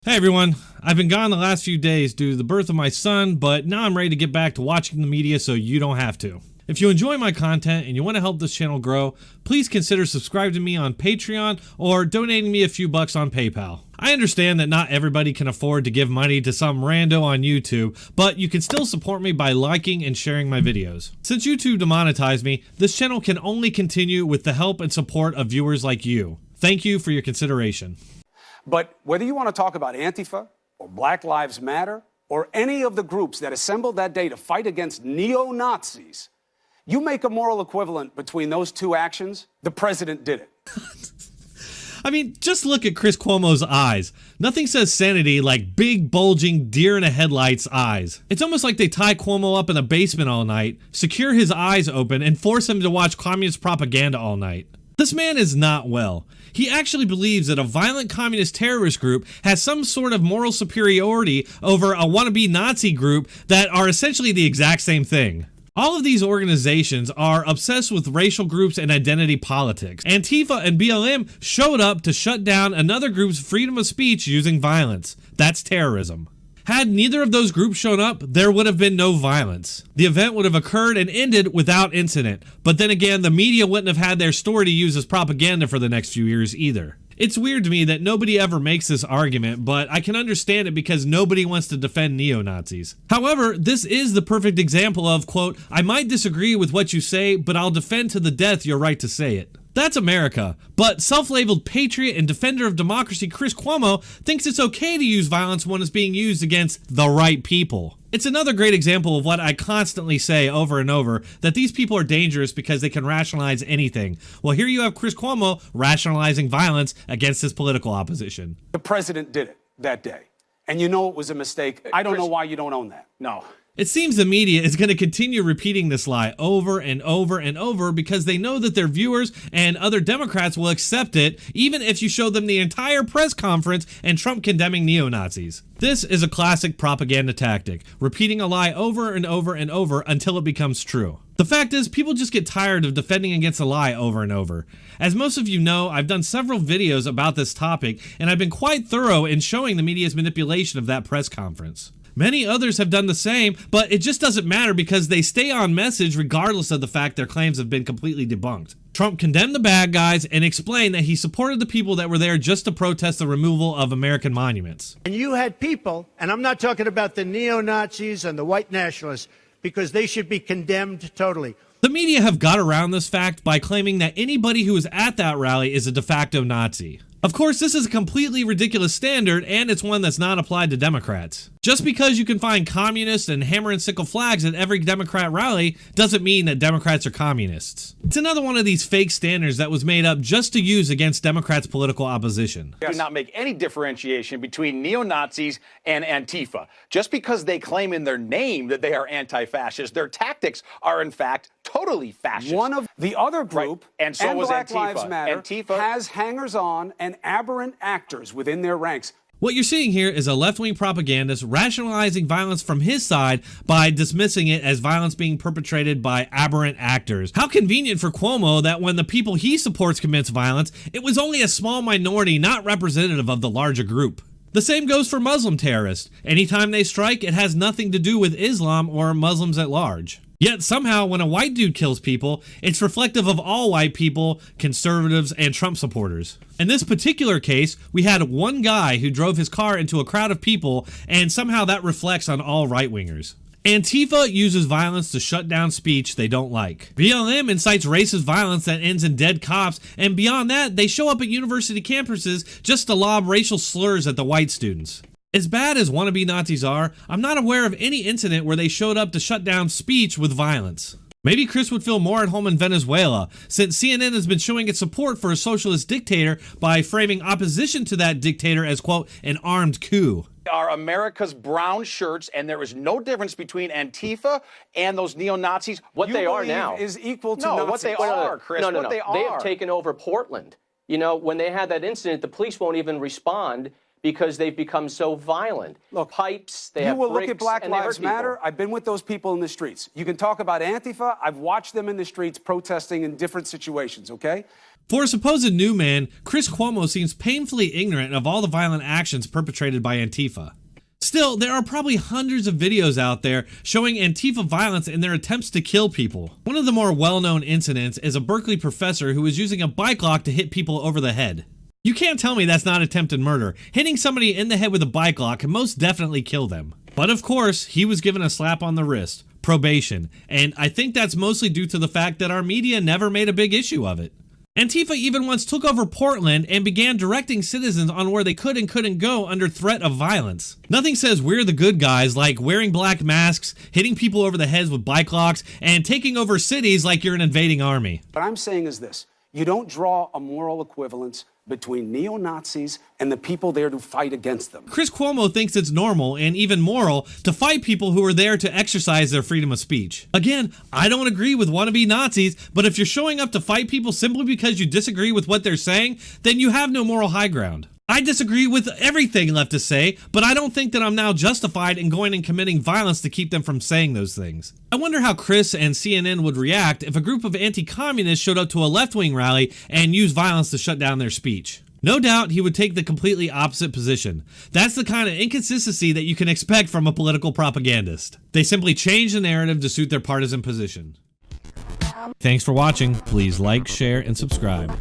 Hey everyone, I've been gone the last few days due to the birth of my son, but now I'm ready to get back to watching the media so you don't have to. If you enjoy my content and you want to help this channel grow, please consider subscribing to me on Patreon or donating me a few bucks on PayPal. I understand that not everybody can afford to give money to some rando on YouTube, but you can still support me by liking and sharing my videos. Since YouTube demonetized me, this channel can only continue with the help and support of viewers like you. Thank you for your consideration. But whether you want to talk about Antifa or Black Lives Matter or any of the groups that assembled that day to fight against neo-Nazis, you make a moral equivalent between those two actions, the president did it. I mean, just look at Chris Cuomo's eyes. Nothing says sanity like big, bulging, deer-in-the-headlights eyes. It's almost like they tie Cuomo up in a basement all night, secure his eyes open, and force him to watch communist propaganda all night. This man is not well. He actually believes that a violent communist terrorist group has some sort of moral superiority over a wannabe Nazi group that are essentially the exact same thing. All of these organizations are obsessed with racial groups and identity politics. Antifa and BLM showed up to shut down another group's freedom of speech using violence. That's terrorism. Had neither of those groups shown up, there would have been no violence. The event would have occurred and ended without incident. But then again, the media wouldn't have had their story to use as propaganda for the next few years either. It's weird to me that nobody ever makes this argument, but I can understand it because nobody wants to defend neo-Nazis. However, this is the perfect example of, quote, I might disagree with what you say, but I'll defend to the death your right to say it. That's America, but self-labeled patriot and defender of democracy Chris Cuomo thinks it's okay to use violence when it's being used against the right people. It's another great example of what I constantly say over and over, that these people are dangerous because they can rationalize anything. Well, here you have Chris Cuomo rationalizing violence against his political opposition. The president did it that day. And you know it was a mistake. I don't know why you don't own that. No. It seems the media is going to continue repeating this lie over and over and over because they know that their viewers and other Democrats will accept it even if you show them the entire press conference and Trump condemning neo-Nazis. This is a classic propaganda tactic, repeating a lie over and over and over until it becomes true. The fact is, people just get tired of defending against a lie over and over. As most of you know, I've done several videos about this topic, and I've been quite thorough in showing the media's manipulation of that press conference. Many others have done the same, but it just doesn't matter because they stay on message regardless of the fact their claims have been completely debunked. Trump condemned the bad guys and explained that he supported the people that were there just to protest the removal of American monuments. And you had people, and I'm not talking about the neo-Nazis and the white nationalists, because they should be condemned totally. The media have got around this fact by claiming that anybody who was at that rally is a de facto Nazi. Of course, this is a completely ridiculous standard, and it's one that's not applied to Democrats. Just because you can find communists and hammer and sickle flags at every Democrat rally doesn't mean that Democrats are communists. It's another one of these fake standards that was made up just to use against Democrats' political opposition. Do not make any differentiation between neo-Nazis and Antifa. Just because they claim in their name that they are anti-fascist, their tactics are in fact totally fascist. One of the other group, right. And so was Black Antifa. Lives Matter, Antifa has hangers-on and aberrant actors within their ranks. What you're seeing here is a left-wing propagandist rationalizing violence from his side by dismissing it as violence being perpetrated by aberrant actors. How convenient for Cuomo that when the people he supports commits violence, it was only a small minority not representative of the larger group. The same goes for Muslim terrorists. Anytime they strike, it has nothing to do with Islam or Muslims at large. Yet somehow when a white dude kills people, it's reflective of all white people, conservatives, and Trump supporters. In this particular case, we had one guy who drove his car into a crowd of people, and somehow that reflects on all right-wingers. Antifa uses violence to shut down speech they don't like. BLM incites racist violence that ends in dead cops, and beyond that, they show up at university campuses just to lob racial slurs at the white students. As bad as wannabe Nazis are, I'm not aware of any incident where they showed up to shut down speech with violence. Maybe Chris would feel more at home in Venezuela, since CNN has been showing its support for a socialist dictator by framing opposition to that dictator as, quote, an armed coup. are America's brown shirts, and there is no difference between Antifa and those neo-Nazis. What they are now is equal to no, Nazis. what they are, Chris. No, what they are. They have taken over Portland. You know, when they had that incident, the police won't even respond because they've become so violent. Look, pipes, they you have will look bricks, at Black and they hurt Lives people. Matter. I've been with those people in the streets. You can talk about Antifa. I've watched them in the streets protesting in different situations, okay? For a supposed new man, Chris Cuomo seems painfully ignorant of all the violent actions perpetrated by Antifa. Still, there are probably hundreds of videos out there showing Antifa violence in their attempts to kill people. One of the more well-known incidents is a Berkeley professor who was using a bike lock to hit people over the head. You can't tell me that's not attempted murder. Hitting somebody in the head with a bike lock can most definitely kill them. But of course, he was given a slap on the wrist, probation, and I think that's mostly due to the fact that our media never made a big issue of it. Antifa even once took over Portland and began directing citizens on where they could and couldn't go under threat of violence. Nothing says we're the good guys like wearing black masks, hitting people over the heads with bike locks, and taking over cities like you're an invading army. What I'm saying is this. You don't draw a moral equivalence between neo-Nazis and the people there to fight against them. Chris Cuomo thinks it's normal and even moral to fight people who are there to exercise their freedom of speech. Again, I don't agree with wannabe Nazis, but if you're showing up to fight people simply because you disagree with what they're saying, then you have no moral high ground. I disagree with everything left to say, but I don't think that I'm now justified in going and committing violence to keep them from saying those things. I wonder how Chris and CNN would react if a group of anti-communists showed up to a left-wing rally and used violence to shut down their speech. No doubt he would take the completely opposite position. That's the kind of inconsistency that you can expect from a political propagandist. They simply change the narrative to suit their partisan position. Thanks for watching. Please like, share, and subscribe.